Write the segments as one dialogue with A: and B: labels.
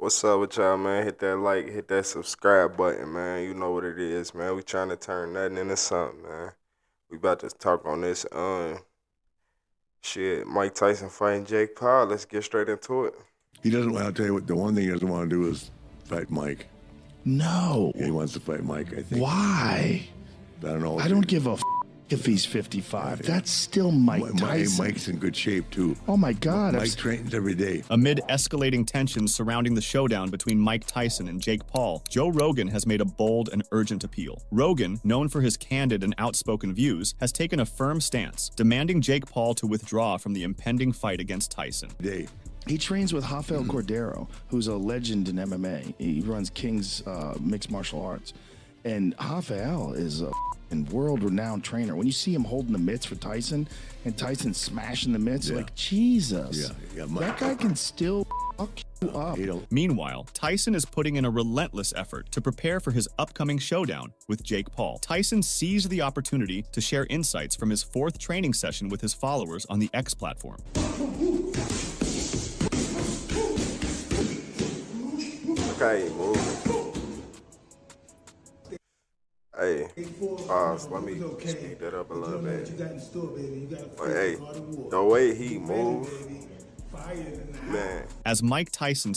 A: What's up with y'all, man? Hit that like, hit that subscribe button, man. You know what it is, man. We trying to turn nothing into something, man. We about to talk on this, shit. Mike Tyson fighting Jake Paul. Let's get straight into it.
B: He doesn't. I'll tell you what. The one thing he doesn't want to do is fight Mike.
C: No.
B: He wants to fight Mike. I think.
C: Why?
B: I don't know.
C: I don't give a if he's 55. That's still Mike Tyson.
B: Mike's in good shape too.
C: Oh my God.
B: Mike trains every day.
D: Amid escalating tensions surrounding the showdown between Mike Tyson and Jake Paul, Joe Rogan has made a bold and urgent appeal. Rogan, known for his candid and outspoken views, has taken a firm stance, demanding Jake Paul to withdraw from the impending fight against Tyson.
C: He trains with Rafael Cordero, who's a legend in MMA. He runs King's Mixed Martial Arts. And Rafael is a world-renowned trainer. When you see him holding the mitts for Tyson, and Tyson smashing the mitts, like, Jesus, that guy can still fuck you up.
D: Meanwhile, Tyson is putting in a relentless effort to prepare for his upcoming showdown with Jake Paul. Tyson seized the opportunity to share insights from his fourth training session with his followers on the X platform.
A: Okay, move. Hey, pause. Let me speed that up a little bit. But hey, the way he moved, man.
D: As Mike Tyson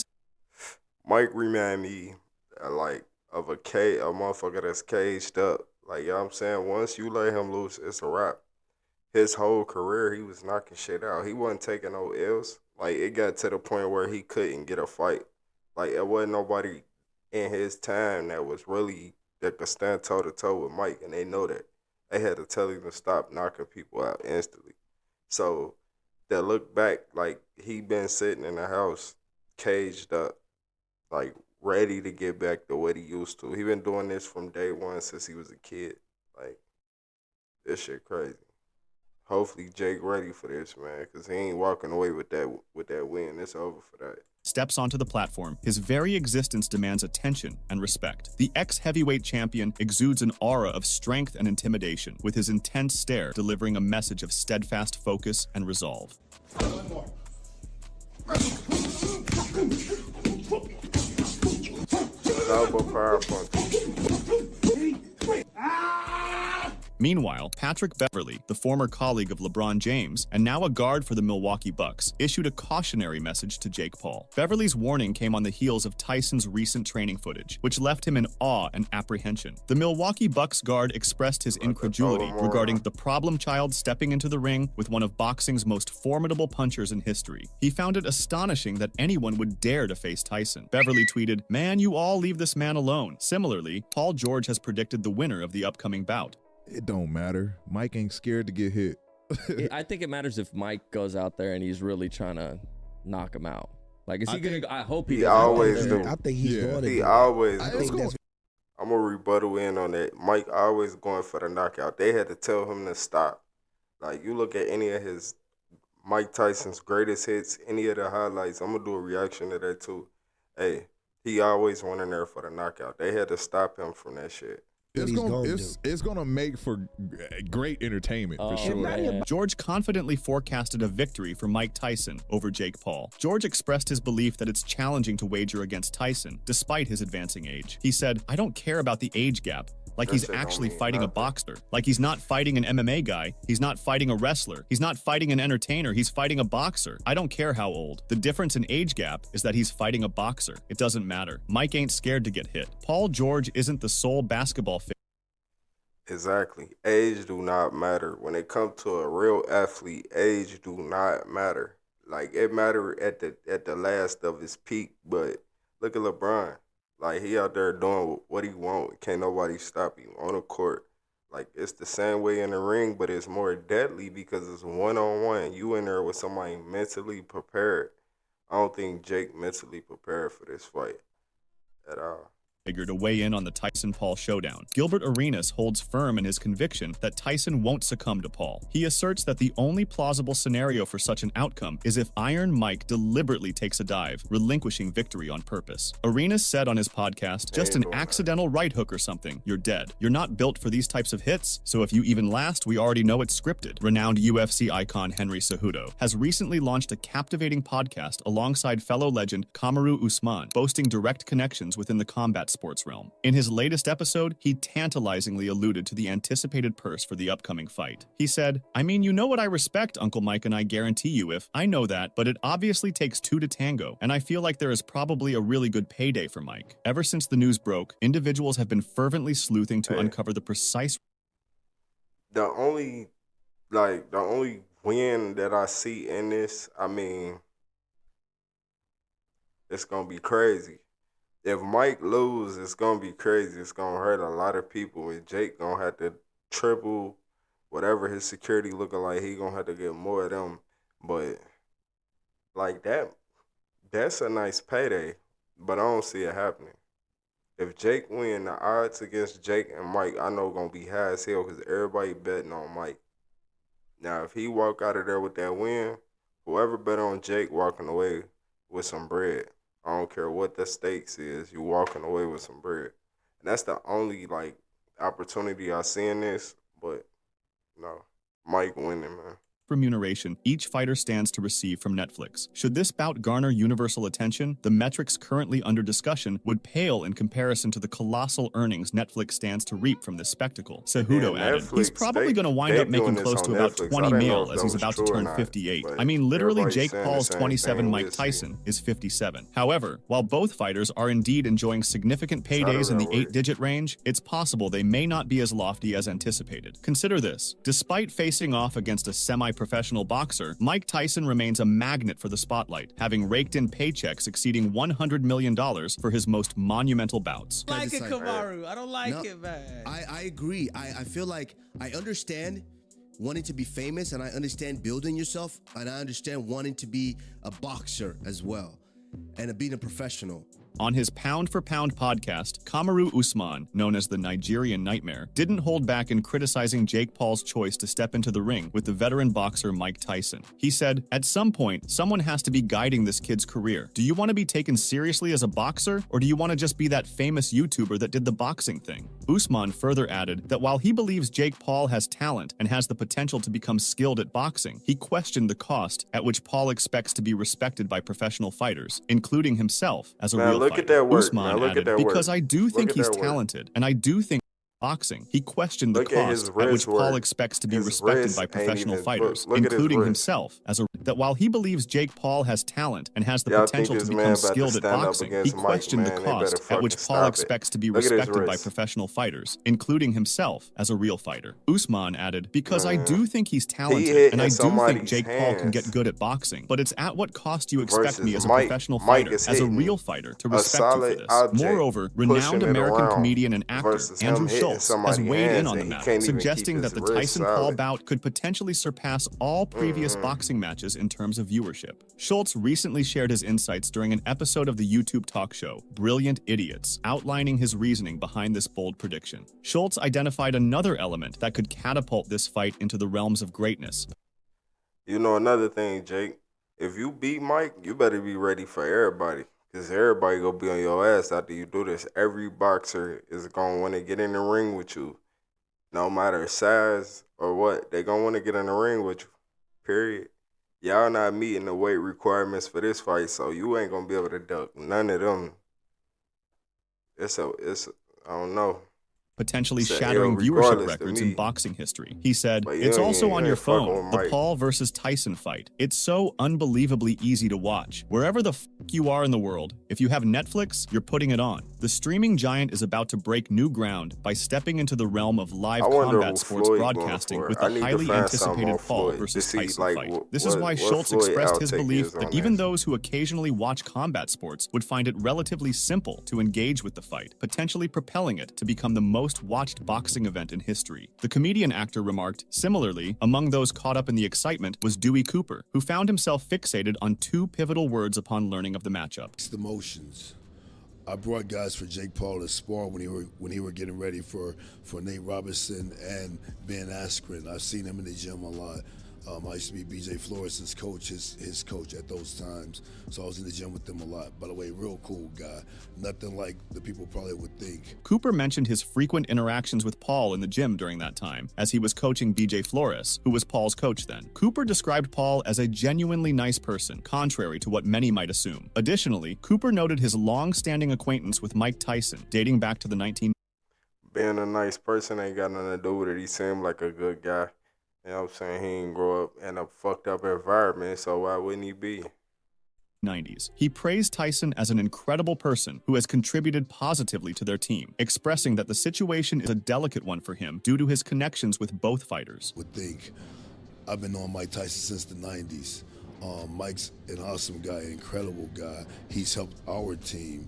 A: Mike remind me of a motherfucker that's caged up. Like, you know what I'm saying? Once you let him loose, it's a wrap. His whole career, he was knocking shit out. He wasn't taking no L's. Like, it got to the point where he couldn't get a fight. Like, it wasn't nobody in his time that was really that could stand toe to toe with Mike, and they know that. They had to tell him to stop knocking people out instantly. So that look back, like, he been sitting in the house, caged up, like, ready to get back to what he used to. He been doing this from day one since he was a kid. Like, this shit crazy. Hopefully Jake ready for this, man, because he ain't walking away with that win. It's over for that.
D: Steps onto the platform, his very existence demands attention and respect. The ex-heavyweight champion exudes an aura of strength and intimidation, with his intense stare delivering a message of steadfast focus and resolve.
A: Double power punch.
D: Meanwhile, Patrick Beverley, the former colleague of LeBron James and now a guard for the Milwaukee Bucks, issued a cautionary message to Jake Paul. Beverley's warning came on the heels of Tyson's recent training footage, which left him in awe and apprehension. The Milwaukee Bucks guard expressed his incredulity regarding the problem child stepping into the ring with one of boxing's most formidable punchers in history. He found it astonishing that anyone would dare to face Tyson. Beverley tweeted, "Man, you all leave this man alone." Similarly, Paul George has predicted the winner of the upcoming bout.
E: It don't matter. Mike ain't scared to get hit.
F: I think it matters if Mike goes out there and he's really trying to knock him out. Like, is he gonna? I hope he.
A: He always do.
G: I think he's going to.
A: He always
G: I
A: do.
G: think that's
A: I'm gonna rebuttal in on that. Mike always going for the knockout. They had to tell him to stop. Like, you look at any of his Mike Tyson's greatest hits, any of the highlights. I'm gonna do a reaction to that too. Hey, he always went in there for the knockout. They had to stop him from that shit.
E: It's gonna make for great entertainment for sure.
F: Yeah.
D: George confidently forecasted a victory for Mike Tyson over Jake Paul. George expressed his belief that it's challenging to wager against Tyson, despite his advancing age. He said, "I don't care about the age gap. Like, he's actually fighting a boxer. Like, he's not fighting an MMA guy. He's not fighting a wrestler. He's not fighting an entertainer. He's fighting a boxer. I don't care how old. The difference in age gap is that he's fighting a boxer. It doesn't matter. Mike ain't scared to get hit. Paul George isn't the sole basketball fit."
A: Exactly. Age do not matter. When it comes to a real athlete, age do not matter. Like, it matter at the last of his peak, but look at LeBron. Like, he out there doing what he want. Can't nobody stop him on the court. Like, it's the same way in the ring, but it's more deadly because it's one-on-one. You in there with somebody mentally prepared. I don't think Jake mentally prepared for this fight at all.
D: figure to weigh in on the Tyson-Paul showdown. Gilbert Arenas holds firm in his conviction that Tyson won't succumb to Paul. He asserts that the only plausible scenario for such an outcome is if Iron Mike deliberately takes a dive, relinquishing victory on purpose. Arenas said on his podcast, "Just an accidental right hook or something, you're dead. You're not built for these types of hits, so if you even last, we already know it's scripted." Renowned UFC icon Henry Cejudo has recently launched a captivating podcast alongside fellow legend Kamaru Usman, boasting direct connections within the combat sports realm. In his latest episode, he tantalizingly alluded to the anticipated purse for the upcoming fight. He said, "I mean, you know what I respect, Uncle Mike, and I guarantee you if I know that, but it obviously takes two to tango, and I feel like there is probably a really good payday for Mike." Ever since the news broke, individuals have been fervently sleuthing to uncover the precise.
A: The only win that I see in this, I mean, it's gonna be crazy. If Mike loses, it's gonna be crazy. It's gonna hurt a lot of people, and Jake gonna have to triple whatever his security looking like. He gonna have to get more of them. But like that's a nice payday. But I don't see it happening. If Jake win, the odds against Jake and Mike, I know gonna be high as hell because everybody betting on Mike. Now, if he walk out of there with that win, whoever bet on Jake walking away with some bread. I don't care what the stakes is, you walking away with some bread. And that's the only opportunity I see in this. But no, Mike winning, man.
D: Remuneration each fighter stands to receive from Netflix. Should this bout garner universal attention, the metrics currently under discussion would pale in comparison to the colossal earnings Netflix stands to reap from this spectacle. Cejudo added, "He's probably going to wind up making close to about 20 mil as he's about to turn 58. I mean, literally, Jake Paul's 27, Mike Tyson is 57. However, while both fighters are indeed enjoying significant paydays in the 8-digit range, it's possible they may not be as lofty as anticipated. Consider this. Despite facing off against a semi-professional boxer, Mike Tyson remains a magnet for the spotlight, having raked in paychecks exceeding $100 million for his most monumental bouts.
G: I like it, Kamaru. I don't like it, man.
H: I agree. I feel like I understand wanting to be famous, and I understand building yourself, and I understand wanting to be a boxer as well, and being a professional.
D: On his Pound for Pound podcast, Kamaru Usman, known as the Nigerian Nightmare, didn't hold back in criticizing Jake Paul's choice to step into the ring with the veteran boxer Mike Tyson. He said, "At some point, someone has to be guiding this kid's career. Do you want to be taken seriously as a boxer, or do you want to just be that famous YouTuber that did the boxing thing?" Usman further added that while he believes Jake Paul has talent and has the potential to become skilled at boxing, he questioned the cost at which Paul expects to be respected by professional fighters, including himself as a real
A: look
D: fighter.
A: at that work.
D: Usman
A: Look
D: added,
A: at that work.
D: "Because I do think he's
A: that work.
D: talented, and I do think boxing, he questioned the
A: Look at his
D: cost at which
A: wrist
D: Paul
A: work.
D: expects to be
A: His
D: respected
A: wrist
D: by
A: ain't
D: professional
A: even-
D: fighters,
A: look at his
D: including
A: wrist.
D: himself as a that while he believes Jake Paul has talent and has the
A: Y'all think
D: potential to
A: this man
D: become
A: about to
D: skilled at
A: stand up
D: boxing, he
A: against Mike,
D: questioned the
A: man. They
D: cost
A: better
D: at which
A: fucking
D: Paul
A: stop it.
D: expects to be
A: Look at his
D: respected by
A: wrist.
D: professional fighters, including himself as a real fighter. Usman added, "Because I do think he's talented,
A: hitting
D: and I do think
A: somebody's
D: Jake Paul can get
A: hands.
D: good at boxing, but it's at what cost do you expect
A: Versus
D: me as a
A: Mike.
D: professional
A: Mike
D: fighter,
A: is
D: as a
A: hitting
D: real fighter, to
A: a
D: respect you for
A: solid
D: this?"
A: object,
D: Moreover,
A: pushing
D: renowned
A: it
D: American
A: around
D: comedian and actor
A: versus him
D: Andrew
A: hitting
D: Schultz has
A: somebody's
D: weighed in
A: hands
D: on the
A: and he
D: matter,
A: can't even
D: suggesting
A: keep
D: that the
A: his wrist
D: Tyson-Paul
A: solid.
D: bout could potentially surpass all previous boxing matches in terms of viewership. Schultz recently shared his insights during an episode of the YouTube talk show Brilliant Idiots, outlining his reasoning behind this bold prediction. Schultz identified another element that could catapult this fight into the realms of greatness.
A: You know another thing, Jake. If you beat Mike, you better be ready for everybody. Because everybody gonna be on your ass after you do this. Every boxer is gonna want to get in the ring with you. No matter size or what, they gonna want to get in the ring with you. Period. Y'all not meeting the weight requirements for this fight, so you ain't gonna be able to duck none of them. I don't know.
D: Potentially
A: It's a
D: shattering
A: L
D: viewership
A: regardless to
D: records
A: me.
D: in boxing history. He said,
A: But you
D: "It's
A: ain't-
D: also
A: you
D: on
A: ain't
D: your
A: fucking
D: phone,
A: with
D: the
A: Mike."
D: Paul versus Tyson fight. It's so unbelievably easy to watch. Wherever the you are in the world, if you have Netflix, you're putting it on." The streaming giant is about to break new ground by stepping into the realm of live
A: I wonder
D: combat
A: who
D: sports
A: Floyd going
D: broadcasting
A: for.
D: with
A: I
D: the
A: need to
D: highly
A: find something
D: anticipated
A: on
D: Paul
A: Floyd to
D: versus
A: see,
D: Tyson
A: like,
D: fight. This is why
A: what
D: Schultz
A: Floyd
D: expressed his
A: outtake
D: belief
A: is
D: that
A: on
D: even
A: this.
D: those who occasionally watch combat sports would find it relatively simple to engage with the fight, potentially propelling it to become the most watched boxing event in history. The comedian actor remarked, similarly, among those caught up in the excitement was Dewey Cooper, who found himself fixated on two pivotal words upon learning of the matchup.
H: It's the motions.
B: I brought guys for Jake Paul to spar when he were getting ready for Nate Robinson and Ben Askren. I've seen him in the gym a lot. I used to be BJ Flores' coach, his coach at those times. So I was in the gym with them a lot. By the way, real cool guy. Nothing like the people probably would think.
D: Cooper mentioned his frequent interactions with Paul in the gym during that time, as he was coaching BJ Flores, who was Paul's coach then. Cooper described Paul as a genuinely nice person, contrary to what many might assume. Additionally, Cooper noted his long-standing acquaintance with Mike Tyson, dating back to the 19-
A: Being a nice person ain't got nothing to do with it. He seemed like a good guy. You know what I'm saying? He didn't grow up in a fucked up environment, so why wouldn't he be?
D: 90s. He praised Tyson as an incredible person who has contributed positively to their team, expressing that the situation is a delicate one for him due to his connections with both fighters.
B: Would think I've been on Mike Tyson since the 90s. Mike's an awesome guy, an incredible guy. He's helped our team.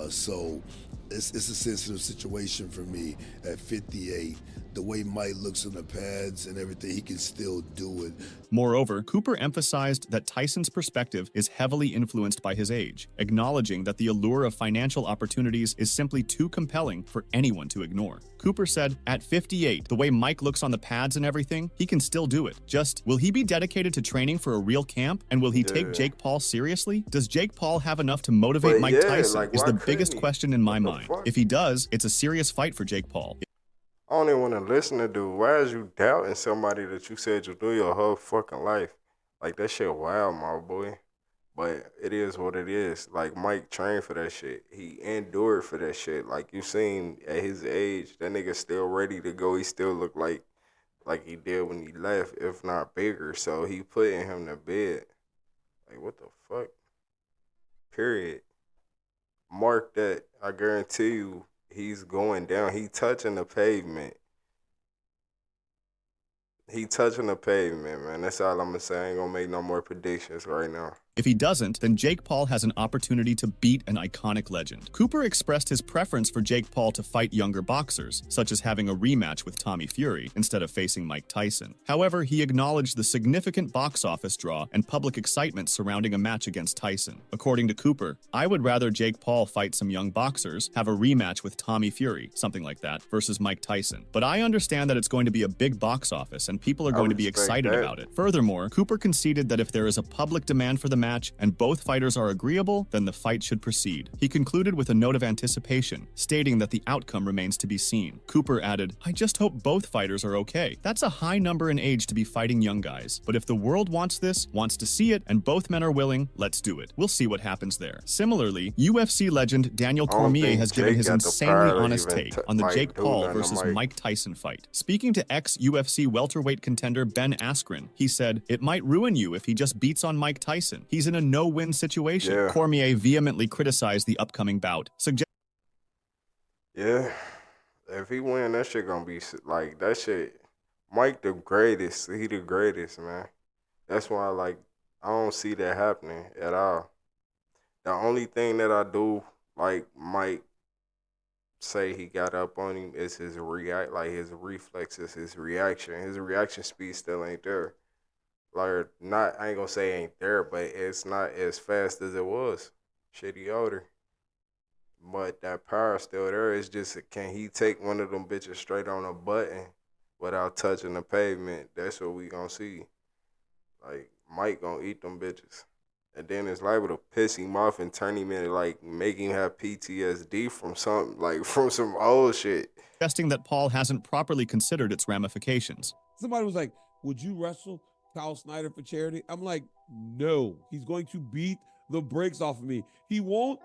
B: So it's a sensitive situation for me at 58. The way Mike looks on the pads and everything, he can still do it.
D: Moreover, Cooper emphasized that Tyson's perspective is heavily influenced by his age, acknowledging that the allure of financial opportunities is simply too compelling for anyone to ignore. Cooper said, at 58, the way Mike looks on the pads and everything, he can still do it. Just, will he be dedicated to training for a real camp? And will he take Jake Paul seriously? Does Jake Paul have enough to motivate Mike Tyson? Is the biggest question in my mind. If he does, it's a serious fight for Jake Paul.
A: I don't even want to listen to dude. Why is you doubting somebody that you said you do your whole fucking life? Like, that shit wild, my boy. But it is what it is. Like, Mike trained for that shit. He endured for that shit. Like, you seen at his age, that nigga still ready to go. He still look like he did when he left, if not bigger. So he putting him to bed. Like, what the fuck? Period. Mark that. I guarantee you. He's going down. He touching the pavement. He touching the pavement, man. That's all I'm going to say. I ain't going to make no more predictions right now.
D: If he doesn't, then Jake Paul has an opportunity to beat an iconic legend. Cooper expressed his preference for Jake Paul to fight younger boxers, such as having a rematch with Tommy Fury instead of facing Mike Tyson. However, he acknowledged the significant box office draw and public excitement surrounding a match against Tyson. According to Cooper, I would rather Jake Paul fight some young boxers, have a rematch with Tommy Fury, something like that, versus Mike Tyson. But I understand that it's going to be a big box office and people are going to be excited about it. Furthermore, Cooper conceded that if there is a public demand for the match and both fighters are agreeable, then the fight should proceed. He concluded with a note of anticipation, stating that the outcome remains to be seen. Cooper added, I just hope both fighters are okay. That's a high number in age to be fighting young guys. But if the world wants this, wants to see it, and both men are willing, let's do it. We'll see what happens there. Similarly, UFC legend Daniel Cormier has given his insanely honest take on the Jake Paul versus Mike Tyson fight. Speaking to ex-UFC welterweight contender Ben Askren, he said, it might ruin you if he just beats on Mike Tyson. He's in a no-win situation. Yeah. Cormier vehemently criticized the upcoming bout.
A: Yeah, if he win, that shit gonna be like, that shit, Mike the greatest. He the greatest, man. That's why, like, I don't see that happening at all. The only thing that I do, like, Mike say he got up on him is his his reflexes, his reaction. His reaction speed still ain't there. Like, not, I ain't gonna say ain't there, but it's not as fast as it was. Shit, he older. But that power still there. It's just, can he take one of them bitches straight on a button without touching the pavement? That's what we gonna see. Like, Mike gonna eat them bitches. And then it's liable to piss him off and turn him into, like, make him have PTSD from something, like, from some old shit.
D: Suggesting that Paul hasn't properly considered its ramifications.
G: Somebody was like, would you wrestle Kyle Snyder for charity? I'm like, no. He's going to beat the brakes off of me. He won't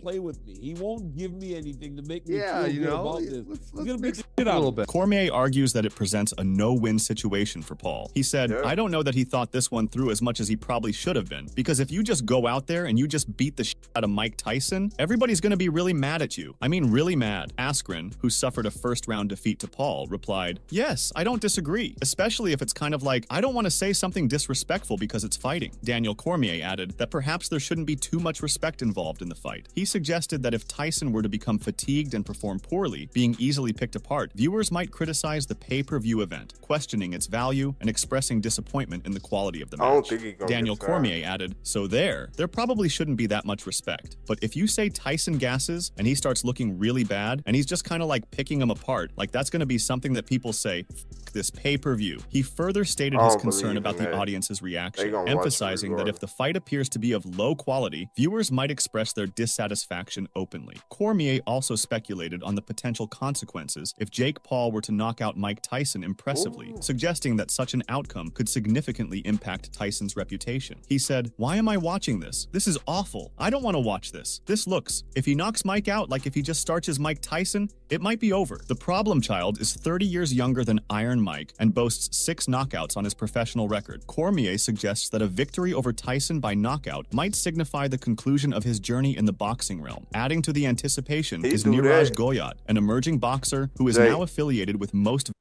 G: play with me. He won't give me anything to make me feel good about this. He's gonna beat the shit out of me.
D: Cormier argues that it presents a no-win situation for Paul. He said, I don't know that he thought this one through as much as he probably should have been, because if you just go out there and you just beat the shit out of Mike Tyson, everybody's gonna be really mad at you. I mean, really mad. Askren, who suffered a first-round defeat to Paul, replied, yes, I don't disagree, especially if it's kind of like, I don't want to say something disrespectful because it's fighting. Daniel Cormier added that perhaps there shouldn't be too much respect involved in the fight. He suggested that if Tyson were to become fatigued and perform poorly, being easily picked apart, viewers might criticize the pay-per-view event, questioning its value and expressing disappointment in the quality of the match.
A: I don't think he gonna
D: Daniel
A: get
D: Cormier added, so there probably shouldn't be that much respect. But if you say Tyson gasses and he starts looking really bad and he's just kind of like picking him apart, like that's going to be something that people say, this pay-per-view. He further stated his concern about the audience's reaction, emphasizing that if the fight appears to be of low quality, viewers might express their dissatisfaction openly. Cormier also speculated on the potential consequences if Jake Paul were to knock out Mike Tyson impressively, suggesting that such an outcome could significantly impact Tyson's reputation. He said, "Why am I watching this? This is awful. I don't want to watch this. This looks. If he knocks Mike out like if he just starts as Mike Tyson, it might be over." The problem child is 30 years younger than Iron Mike and boasts 6 knockouts on his professional record. Cormier suggests that a victory over Tyson by knockout might signify the conclusion of his journey in the boxing realm. Adding to the anticipation is Niraj Goyat, an emerging boxer who is now affiliated with most.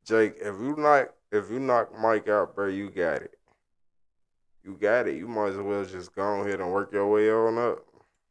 A: Jake, if you knock Mike out, bro, you got it. You got it. You might as well just go ahead and work your way on up.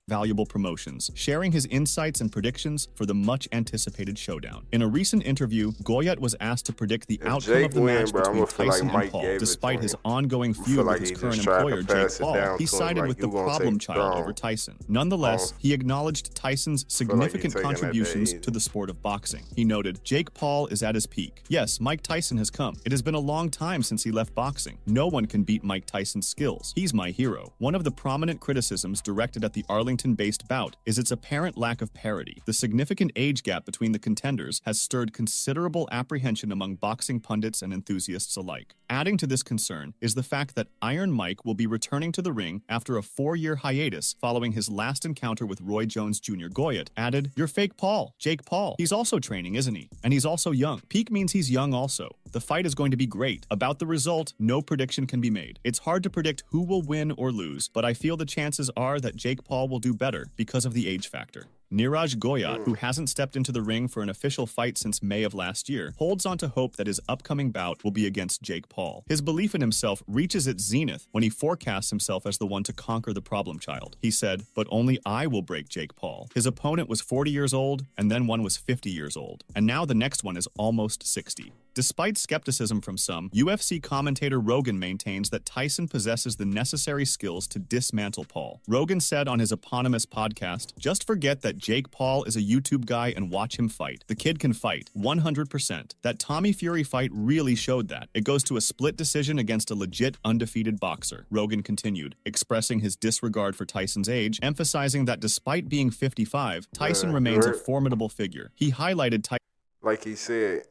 D: Valuable promotions, sharing his insights and predictions for the much-anticipated showdown. In a recent interview, Goyat was asked to predict the outcome of the match between Tyson and Paul. Despite his ongoing feud with his current employer, Jake Paul, he sided with the problem child over Tyson. Nonetheless, he acknowledged Tyson's significant contributions to the sport of boxing. He noted, "Jake Paul is at his peak. Yes, Mike Tyson has come. It has been a long time since he left boxing. No one can beat Mike Tyson's skills. He's my hero." One of the prominent criticisms directed at the Arlington-based bout is its apparent lack of parity. The significant age gap between the contenders has stirred considerable apprehension among boxing pundits and enthusiasts alike. Adding to this concern is the fact that Iron Mike will be returning to the ring after a 4-year hiatus following his last encounter with Roy Jones Jr. Goyat added, "You're fake Paul, Jake Paul. He's also training, isn't he? And he's also young. Peak means he's young also. The fight is going to be great. About the result, no prediction can be made. It's hard to predict who will win or lose, but I feel the chances are that Jake Paul will do better because of the age factor." Niraj Goyat, who hasn't stepped into the ring for an official fight since May of last year, holds on to hope that his upcoming bout will be against Jake Paul. His belief in himself reaches its zenith when he forecasts himself as the one to conquer the problem child. He said, "But only I will break Jake Paul." His opponent was 40 years old, and then one was 50 years old, and now the next one is almost 60. Despite skepticism from some, UFC commentator Rogan maintains that Tyson possesses the necessary skills to dismantle Paul. Rogan said on his eponymous podcast, "Just forget that Jake Paul is a YouTube guy and watch him fight. The kid can fight, 100%. That Tommy Fury fight really showed that. It goes to a split decision against a legit undefeated boxer." Rogan continued, expressing his disregard for Tyson's age, emphasizing that despite being 55, Tyson remains a formidable figure. He highlighted Tyson.
A: Like he said,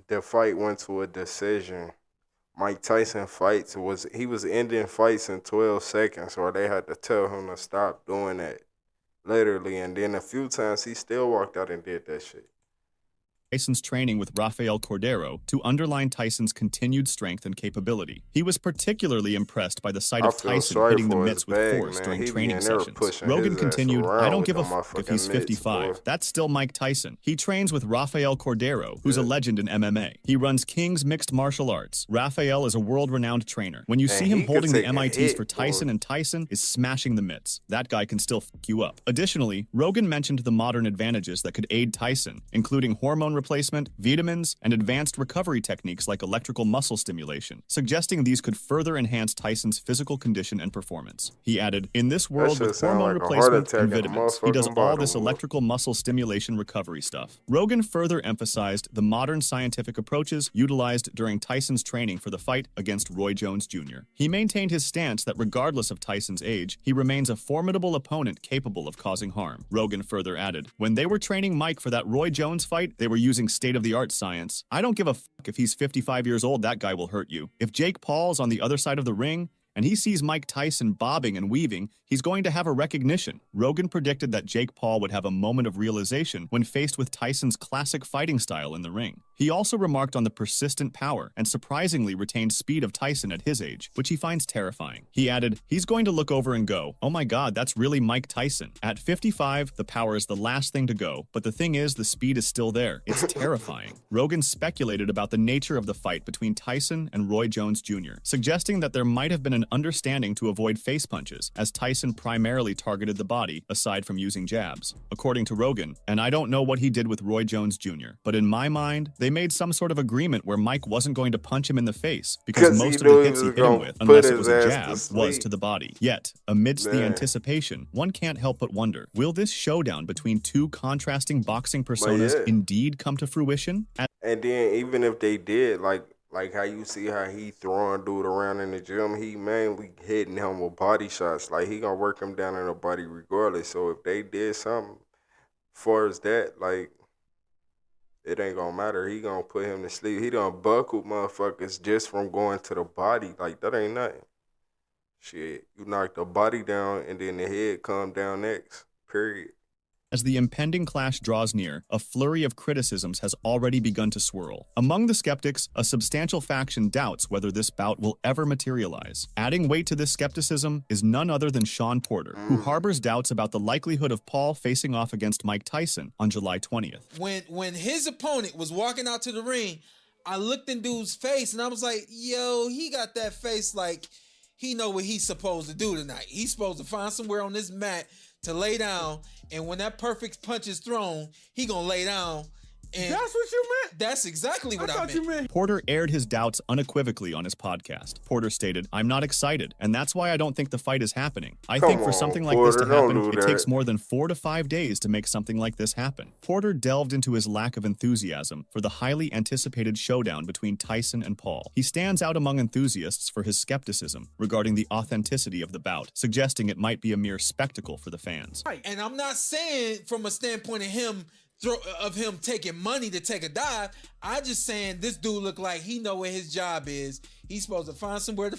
A: the fight went to a decision. Mike Tyson fights was ending fights in 12 seconds, or they had to tell him to stop doing that, literally. And then a few times he still walked out and did that shit.
D: Tyson's training with Rafael Cordero to underline Tyson's continued strength and capability. He was particularly impressed by the sight of Tyson hitting the mitts with force during training sessions. Rogan continued, "I don't give a fuck if he's 55. That's still Mike Tyson. He trains with Rafael Cordero, who's a legend in MMA. He runs King's Mixed Martial Arts. Rafael is a world-renowned trainer. When you see him holding the MITs for Tyson and Tyson is smashing the mitts, that guy can still fuck you up." Additionally, Rogan mentioned the modern advantages that could aid Tyson, including hormone replacement, vitamins, and advanced recovery techniques like electrical muscle stimulation, suggesting these could further enhance Tyson's physical condition and performance. He added, "In this world with hormone replacement and vitamins, he does all this electrical muscle stimulation recovery stuff." Rogan further emphasized the modern scientific approaches utilized during Tyson's training for the fight against Roy Jones Jr. He maintained his stance that regardless of Tyson's age, he remains a formidable opponent capable of causing harm. Rogan further added, "When they were training Mike for that Roy Jones fight, they were using state-of-the-art science. I don't give a fuck if he's 55 years old, that guy will hurt you. If Jake Paul's on the other side of the ring, and he sees Mike Tyson bobbing and weaving, he's going to have a recognition." Rogan predicted that Jake Paul would have a moment of realization when faced with Tyson's classic fighting style in the ring. He also remarked on the persistent power and surprisingly retained speed of Tyson at his age, which he finds terrifying. He added, he's going to look over and go, oh my god, that's really Mike Tyson. At 55, the power is the last thing to go, but the thing is, the speed is still there. It's terrifying. Rogan speculated about the nature of the fight between Tyson and Roy Jones Jr., suggesting that there might have been an understanding to avoid face punches, as Tyson primarily targeted the body, aside from using jabs. According to Rogan, and I don't know what he did with Roy Jones Jr., but in my mind, they made some sort of agreement where Mike wasn't going to punch him in the face, because most of the hits he hit him with, unless it was a jab, was to the body. Yet, amidst the anticipation, one can't help but wonder, will this showdown between two contrasting boxing personas indeed come to fruition?
A: And then even if they did, like how you see how he throwing dude around in the gym, he mainly hitting him with body shots. Like, he gonna work him down in the body regardless. So if they did something far as that, like, it ain't gonna matter. He gonna put him to sleep. He done buckled motherfuckers just from going to the body. Like, that ain't nothing. Shit, you knock the body down and then the head come down next. Period.
D: As the impending clash draws near, a flurry of criticisms has already begun to swirl. Among the skeptics, a substantial faction doubts whether this bout will ever materialize. Adding weight to this skepticism is none other than Sean Porter, who harbors doubts about the likelihood of Paul facing off against Mike Tyson on July 20th.
I: When his opponent was walking out to the ring, I looked in dude's face and I was like, yo, he got that face like he know what he's supposed to do tonight. He's supposed to find somewhere on this mat to lay down, and when that perfect punch is thrown, he gonna lay down. And
G: that's what you meant?
I: That's exactly what I meant.
D: Porter aired his doubts unequivocally on his podcast. Porter stated, I'm not excited, and that's why I don't think the fight is happening. I think for something like this to happen, it takes more than 4 to 5 days to make something like this happen. Porter delved into his lack of enthusiasm for the highly anticipated showdown between Tyson and Paul. He stands out among enthusiasts for his skepticism regarding the authenticity of the bout, suggesting it might be a mere spectacle for the fans.
I: And I'm not saying from a standpoint of him taking money to take a dive. I just saying this dude look like he know where his job is. He's supposed to find somewhere to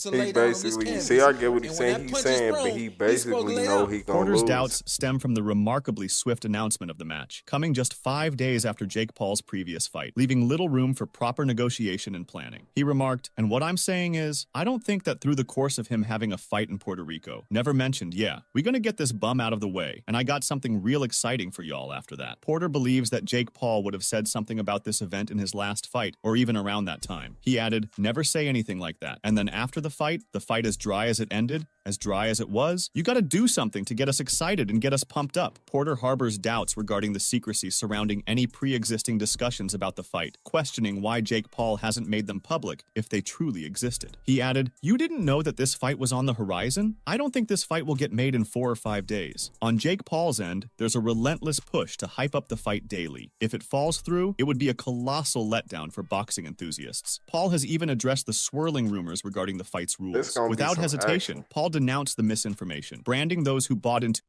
I: lay down on this canvas.
A: See, I get what he's saying. He's saying, but he basically know he gonna
D: Porter's
A: lose.
D: doubts stem from the remarkably swift announcement of the match, coming just 5 days after Jake Paul's previous fight, leaving little room for proper negotiation and planning. He remarked, and what I'm saying is, I don't think that through the course of him having a fight in Puerto Rico, never mentioned, yeah, we gonna get this bum out of the way, and I got something real exciting for y'all after that. Porter believes that Jake Paul would have said something about this event in his last fight, or even around that time. He added, never say anything like that. And then after the fight as dry as it ended, as dry as it was, you gotta do something to get us excited and get us pumped up. Porter harbors doubts regarding the secrecy surrounding any pre-existing discussions about the fight, questioning why Jake Paul hasn't made them public if they truly existed. He added, you didn't know that this fight was on the horizon? I don't think this fight will get made in 4 or 5 days. On Jake Paul's end, there's a relentless push to hype up the fight daily. If it falls through, it would be a colossal letdown for boxing enthusiasts. Paul has even addressed the swirling rumors regarding the fight's rules. Without hesitation, Paul denounced the misinformation, branding those who bought into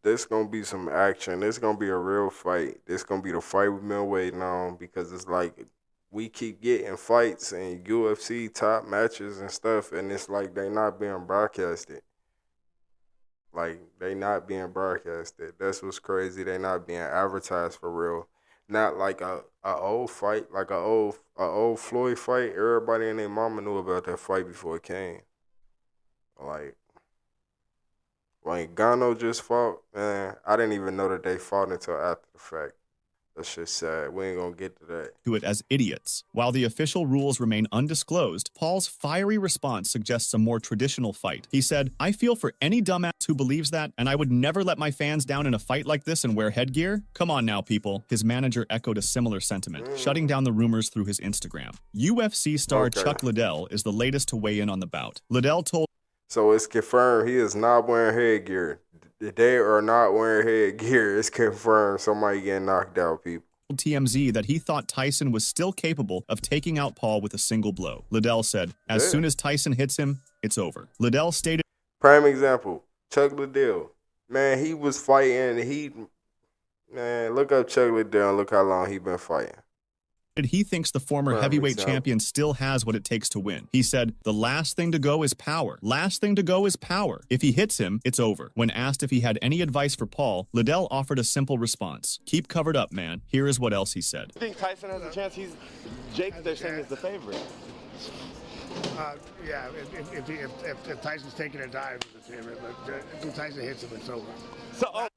A: This gonna be some action. This gonna be a real fight. This gonna be the fight we've been waiting on, because it's like we keep getting fights and UFC top matches and stuff, and it's like they not being broadcasted. Like, they not being broadcasted. That's what's crazy. They not being advertised for real. Not like a old fight, like a old Floyd fight. Everybody and their mama knew about that fight before it came. Like, when Gano just fought, man, I didn't even know that they fought until after the fact. That's just sad. We ain't gonna get to that.
D: To it as idiots. While the official rules remain undisclosed, Paul's fiery response suggests a more traditional fight. He said, I feel for any dumbass who believes that, and I would never let my fans down in a fight like this and wear headgear. Come on now, people. His manager echoed a similar sentiment, shutting down the rumors through his Instagram. UFC star Chuck Liddell is the latest to weigh in on the bout. Liddell told...
A: So it's confirmed he is not wearing headgear. They are not wearing headgear. It's confirmed somebody getting knocked out, people.
D: TMZ that he thought Tyson was still capable of taking out Paul with a single blow. Liddell said, as soon as Tyson hits him, it's over. Liddell stated...
A: Prime example, Chuck Liddell. Man, he was fighting. Man, look up Chuck Liddell and look how long he been fighting.
D: he thinks the former
A: Prime
D: heavyweight
A: example.
D: champion still has what it takes to win. He said, "The last thing to go is power. Last thing to go is power. If he hits him, it's over." When asked if he had any advice for Paul, Liddell offered a simple response. "Keep covered up, man." Here is what else he said.
J: I think Tyson has a chance. Jake, they're saying, is the favorite.
K: Yeah, if Tyson's taking a dive, it's the favorite. But if Tyson hits him, it's over.
J: So,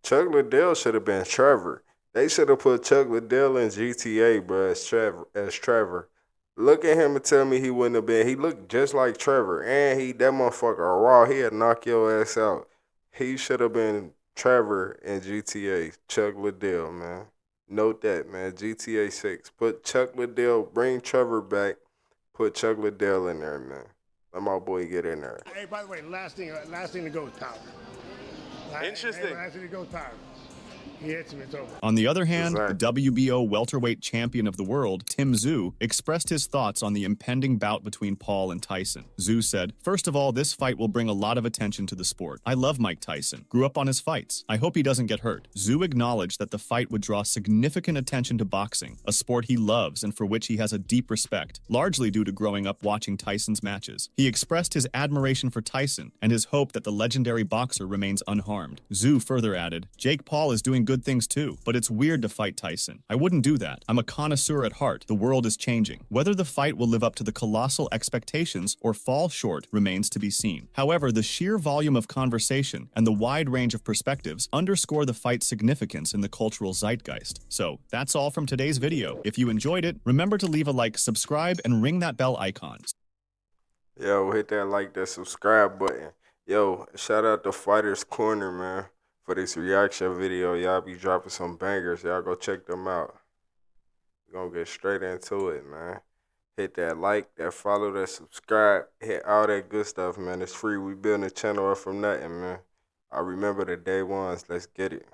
A: Chuck Liddell should have been Trevor. They should have put Chuck Liddell in GTA, bro, as Trevor. Look at him and tell me he wouldn't have been. He looked just like Trevor, and that motherfucker raw. He'd knock your ass out. He should have been Trevor in GTA. Chuck Liddell, man. Note that, man. GTA 6. Put Chuck Liddell. Bring Trevor back. Put Chuck Liddell in there, man. Let my boy get in there.
K: Hey, by the way, last thing to go is power.
J: Interesting.
K: Last thing to go is power. He hits him, it's over.
D: On the other hand,
A: Exactly.
D: the WBO welterweight champion of the world, Tim Tszyu, expressed his thoughts on the impending bout between Paul and Tyson. Tszyu said, "First of all, this fight will bring a lot of attention to the sport. I love Mike Tyson. Grew up on his fights. I hope he doesn't get hurt." Tszyu acknowledged that the fight would draw significant attention to boxing, a sport he loves and for which he has a deep respect, largely due to growing up watching Tyson's matches. He expressed his admiration for Tyson and his hope that the legendary boxer remains unharmed. Tszyu further added, "Jake Paul is doing good things too, but it's weird to fight Tyson. I wouldn't do that. I'm a connoisseur at heart. The world is changing. Whether the fight will live up to the colossal expectations or fall short remains to be seen." However, the sheer volume of conversation and the wide range of perspectives underscore the fight's significance in the cultural zeitgeist. So, that's all from today's video. If you enjoyed it, remember to leave a like, subscribe, and ring that bell icon.
A: Yo, hit that like, that subscribe button. Yo, shout out to Fighters Corner, man, for this reaction video. Y'all be dropping some bangers. Y'all go check them out. We're gonna get straight into it, man. Hit that like, that follow, that subscribe. Hit all that good stuff, man. It's free. We building the channel up from nothing, man. I remember the day ones. Let's get it.